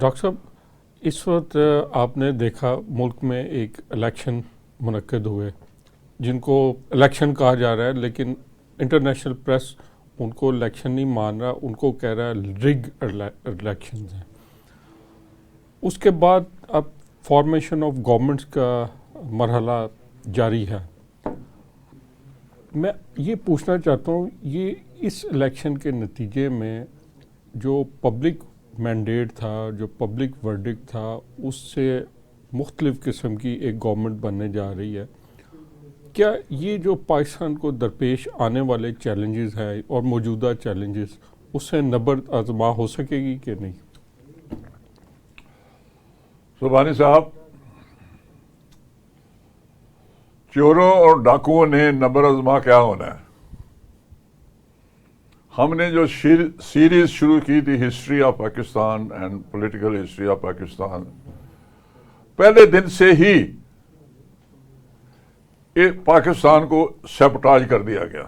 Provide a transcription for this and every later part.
Doctor صاحب اس وقت آپ نے دیکھا ملک میں ایک الیکشن منعقد ہوئے جن کو الیکشن کہا جا رہا ہے، لیکن انٹرنیشنل پریس ان کو الیکشن نہیں مان رہا، ان کو کہہ رہا ہے رگ الیکشنز ہیں. اس کے بعد اب فارمیشن آف گورنمنٹس کا مرحلہ جاری ہے. میں یہ پوچھنا چاہتا ہوں، یہ اس الیکشن کے نتیجے میں جو پبلک مینڈیٹ تھا، جو پبلک ورڈکٹ تھا، اس سے مختلف قسم کی ایک گورنمنٹ بننے جا رہی ہے. کیا یہ جو پاکستان کو درپیش آنے والے چیلنجز ہیں اور موجودہ چیلنجز، اس سے نبرد آزما ہو سکے گی کہ نہیں؟ سبحانی صاحب، چوروں اور ڈاکوؤں نے نبرد آزما کیا ہونا ہے؟ ہم نے جو سیریز شروع کی تھی history of Pakistan and political history of Pakistan, پہلے دن سے ہی پاکستان کو سیبوٹاج کر دیا گیا.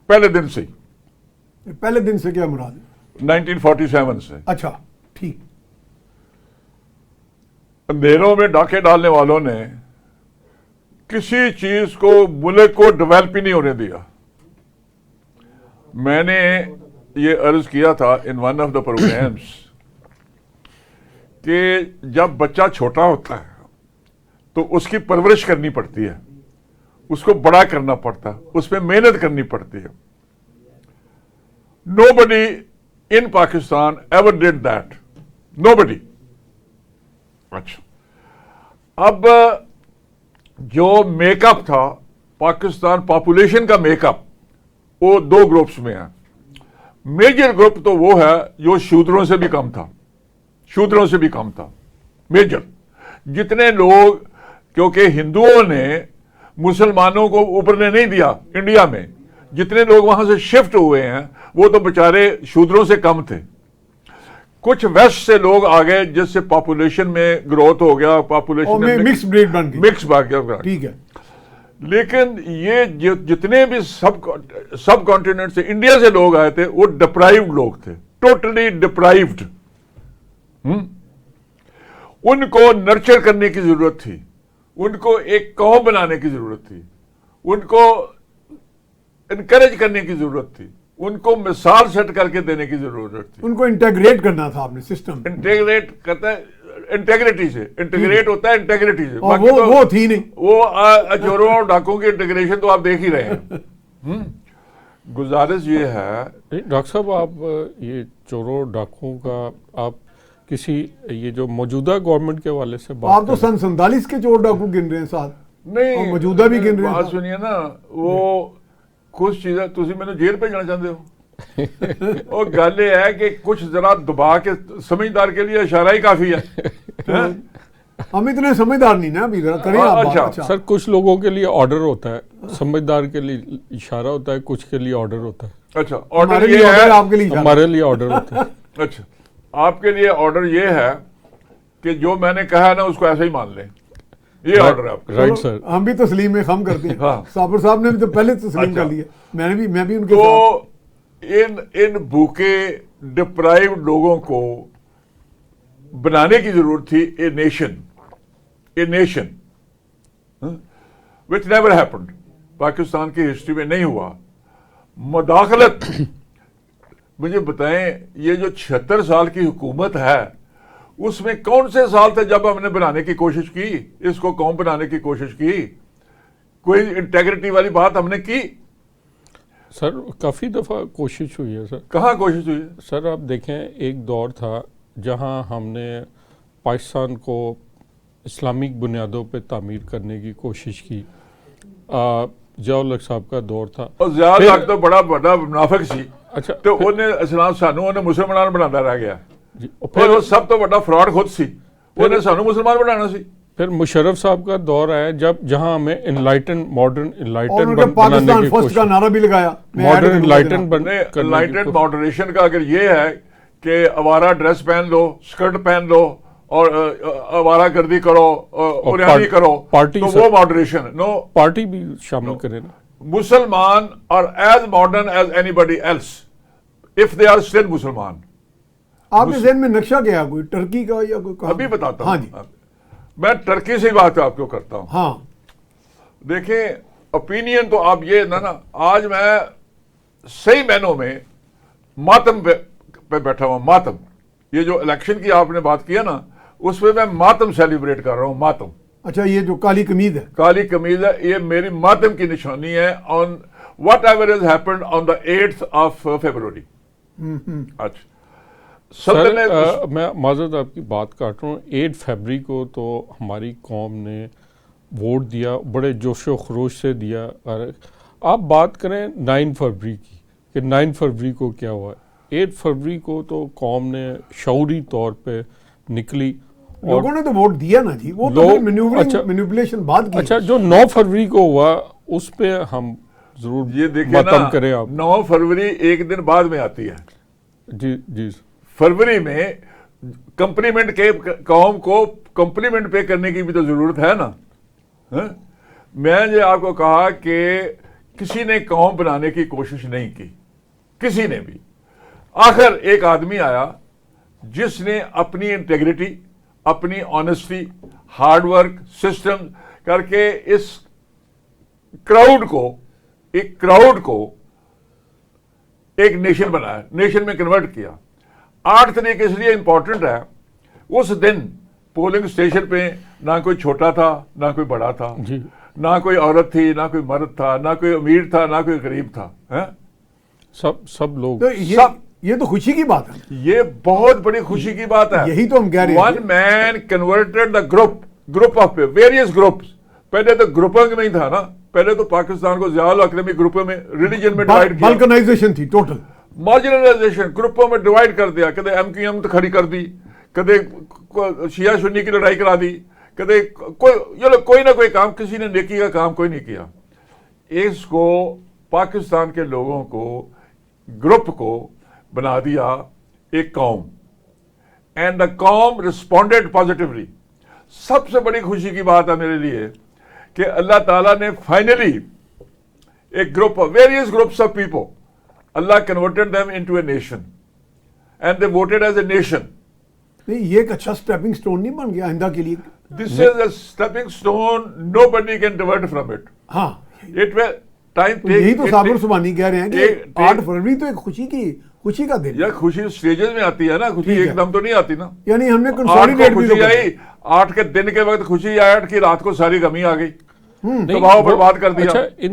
پہلے دن سے ہی. پہلے دن سے کیا مراد ہے؟ 1947 سے. اچھا ٹھیک. اندھیروں میں ڈاکے ڈالنے والوں نے کسی چیز کو ملک کو ڈیولپ ہی نہیں ہونے دیا. میں نے یہ عرض کیا تھا in one of the programs کہ جب بچہ چھوٹا ہوتا ہے تو اس کی پرورش کرنی پڑتی ہے، اس کو بڑا کرنا پڑتا ہے، اس میں محنت کرنی پڑتی ہے. Nobody in Pakistan ever did that. Nobody. اچھا، اب جو میک اپ تھا پاکستان پاپولیشن کا میک اپ، وہ دو گروپس میں ہے. میجر گروپ تو وہ ہے جو شودروں سے بھی کم تھا، شودروں سے بھی کم تھا. میجر جتنے لوگ، کیونکہ ہندوؤں نے مسلمانوں کو ابھرنے نہیں دیا انڈیا میں، جتنے لوگ وہاں سے شفٹ ہوئے ہیں وہ تو بیچارے شودروں سے کم تھے. کچھ ویسٹ سے لوگ آ گئے جس سے پاپولیشن میں گروتھ ہو گیا، پاپولیشن میں مکس بریڈ بن گئی، مکس بن گیا. ٹھیک ہے. لیکن یہ جتنے بھی سب کانٹیننٹ سے انڈیا سے لوگ آئے تھے وہ ڈپرائیوڈ لوگ تھے، ٹوٹلی ڈپرائیوڈ. ان کو نرچر کرنے کی ضرورت تھی، ان کو ایک قوم بنانے کی ضرورت تھی، ان کو انکریج کرنے کی ضرورت تھی، ان کو مثال سیٹ کر کے دینے کی ضرورت تھی. ان کو انٹیگریٹ کرنا تھا آپ نے سسٹم. انٹیگریٹ کرتا ہے انٹیگریٹی سے، انٹیگریٹ ہوتا ہے انٹیگریٹی سے. وہ تھی نہیں، وہ چوروں اور ڈاکوں کی انٹیگریشن تو آپ دیکھ ہی رہے ہیں. گزارش یہ ہے ڈاکٹر صاحب، آپ یہ چوروں ڈاکوں کا آپ کسی یہ جو موجودہ گورنمنٹ کے حوالے سے بات، آپ تو سن 47 کے چور ڈاکو گن رہے ہیں ساتھ، نہیں اور موجودہ بھی گن رہے ہیں. بات سنیے نا، وہ کچھ چیزیں تسی میں نے جیل پہ جانا چاہتے ہو. اور گل یہ ہے کہ کچھ ذرا دبا کے سمجھدار کے لیے اشارہ ہی کافی ہے. ہم اتنے سمجھدار نہیں نا ابھی، ذرا کریں آپ بات. اچھا سر کچھ لوگوں کے لیے آرڈر ہوتا ہے، سمجھدار کے لیے اشارہ ہوتا ہے، کچھ کے لیے آرڈر ہوتا ہے. اچھا، آرڈر یہ ہے، آپ کے لیے ہمارے لیے آرڈر ہوتا ہے. اچھا، آپ کے لیے آرڈر یہ ہے کہ جو میں نے کہا نا اس کو ایسے ہی مان لیں. یہ آرڈر ہے آپ کا. Right sir. ہم بھی تسلیم میں خم کرتے ہیں. صابر صاحب نے بھی تو پہلے تسلیم کر لیا، میں بھی ان کے تو ساتھ. ان بھوکے ڈپرائیوڈ لوگوں کو بنانے کی ضرورت تھی a nation which never happened. Pakistan کی ہسٹری میں نہیں ہوا. مداخلت، مجھے بتائیں، یہ جو 76 سال کی حکومت ہے اس میں کون سے سال تھے جب ہم نے بنانے کی کوشش کی، اس کو قوم بنانے کی کوشش کی؟ کوئی انٹیگریٹی والی بات ہم نے کی؟ سر کافی دفعہ کوشش ہوئی ہے. سر کہاں کوشش ہوئی ہے؟ سر آپ دیکھیں، ایک دور تھا جہاں ہم نے پاکستان کو اسلامک بنیادوں پہ تعمیر کرنے کی کوشش کی. ضیاء الحق صاحب کا دور تھا، اور ضیاء الحق تو بڑا بڑا منافق سی. اچھا، تو انہیں اسلام سانو انہیں مسلمان بناتا رہ گیا. جی، پھر سب تو بڑا فراڈ خود سی، انہیں سانو مسلمان بنانا سی. پھر مشرف صاحب کا دور آیا جہاں ہمیں انلائٹن ماڈرن پاکستان فرسٹ کا نعرہ بھی لگایا. انلائٹن ماڈریشن کا اگر یہ ہے کہ آوارہ ڈریس پہن لو، اسکرٹ پہن لو اور آوارہ گردی کرو، اوریانی کرو، تو وہ ماڈریشن. نو، پارٹی بھی شامل کرے نا. مسلمان are as modern as anybody else if they are still مسلمان. آپ کے ذہن میں نقشہ کیا کوئی ٹرکی کا یا کوئی ابھی بتاتا ہاں ہوں جی میں ٹرکی سے بات آپ کو کرتا ہوں. ہاں دیکھیں اوپینین تو آپ یہ نا آج میں صحیح معنوں میں ماتم پہ بیٹھا ہوں. ماتم یہ جو الیکشن کی آپ نے بات کیا نا اس پہ میں ماتم سیلیبریٹ کر رہا ہوں. ماتم اچھا یہ جو کالی قمیض ہے کالی قمیض ہے یہ میری ماتم کی نشانی ہے on what ever is happened on the 8th of February. اچھا سر میں معذرت آپ کی بات کاٹ رہا ہوں. 8 فیبری کو تو ہماری قوم نے ووٹ دیا, بڑے جوش و خروش سے دیا. اور آپ بات کریں 9 فروری کی کہ 9 فروری کو کیا ہوا. 8 فروری کو تو قوم نے شعوری طور پہ نکلی. لوگوں نے تو ووٹ دیا نا جی, وہ تو مینیپولیشن بعد کی. اچھا جو 9 فروری کو ہوا اس پہ ہم ضرور یہ دیکھیں ماتم کریں. آپ 9 فروری ایک دن بعد میں آتی ہے. جی جی فروری میں کمپلیمنٹ کے قوم کو کمپلیمنٹ پے کرنے کی بھی تو ضرورت ہے نا. میں نے آپ کو کہا کہ کسی نے قوم بنانے کی کوشش نہیں کی, کسی نے بھی. آخر ایک آدمی آیا جس نے اپنی انٹیگریٹی, اپنی آنیسٹی, ہارڈ ورک, سسٹم کر کے اس کراؤڈ کو ایک نیشن بنایا, نیشن میں کنورٹ کیا. 8 تاریخ اس لیے امپورٹنٹ ہے, اس دن پولنگ اسٹیشن پہ نہ کوئی چھوٹا تھا نہ کوئی بڑا تھا, نہ کوئی عورت تھی نہ کوئی مرد تھا, نہ کوئی امیر تھا نہ کوئی غریب تھا. سب لوگ, یہ تو خوشی کی بات ہے, یہ بہت بڑی خوشی کی بات ہے. یہی تو ہم کہہ رہے ہیں. One man converted the group of various groups. پہلے تو گروپوں میں ہی تھا نا, پہلے تو پاکستان کو ضیاء اکرمی گروپوں میں ریلیجن میں ڈیوائڈ کیا, بلکنائزیشن تھی ٹوٹل, مارجنلائزیشن گروپوں میں ڈیوائڈ کر دیا. کدے ایم کیو ایم تو کھڑی کر دی, کدے شیعہ سنی کی لڑائی کرا دی, کدے کوئی نہ کوئی کام, کسی نے نیکی کا کام کوئی نہیں کیا. اس کو پاکستان کے لوگوں کو گروپ کو بنا دیا ایک قوم, اینڈ دا قوم ریسپونڈیڈ پازیٹیولی. سب سے بڑی خوشی کی بات ہے میرے لیے کہ اللہ تعالیٰ نے فائنلی ایک group various groups of people, Allah converted them into a nation and they voted as a nation. نہیں یہ ایک اچھا سٹیپنگ سٹون نہیں بن گیا آئندہ کے لیے؟ This is a stepping stone, nobody can divert from it. ہاں It will time take. یہی تو صابر سبحانی کہہ رہے ہیں کہ 8 فروری تو ایک خوشی کا دن. یا خوشی سٹیجز میں آتی ہے نا, خوشی ایک دم تو نہیں آتی نا. یعنی ہم نے 8 کنسولیڈیٹ کو بھی خوشی آئی, 8 کے دن کے وقت خوشی آئی, 8 کی رات کو ساری غمی آ گئی, نہیں, تباہ و برباد کر دیا. اچھا ان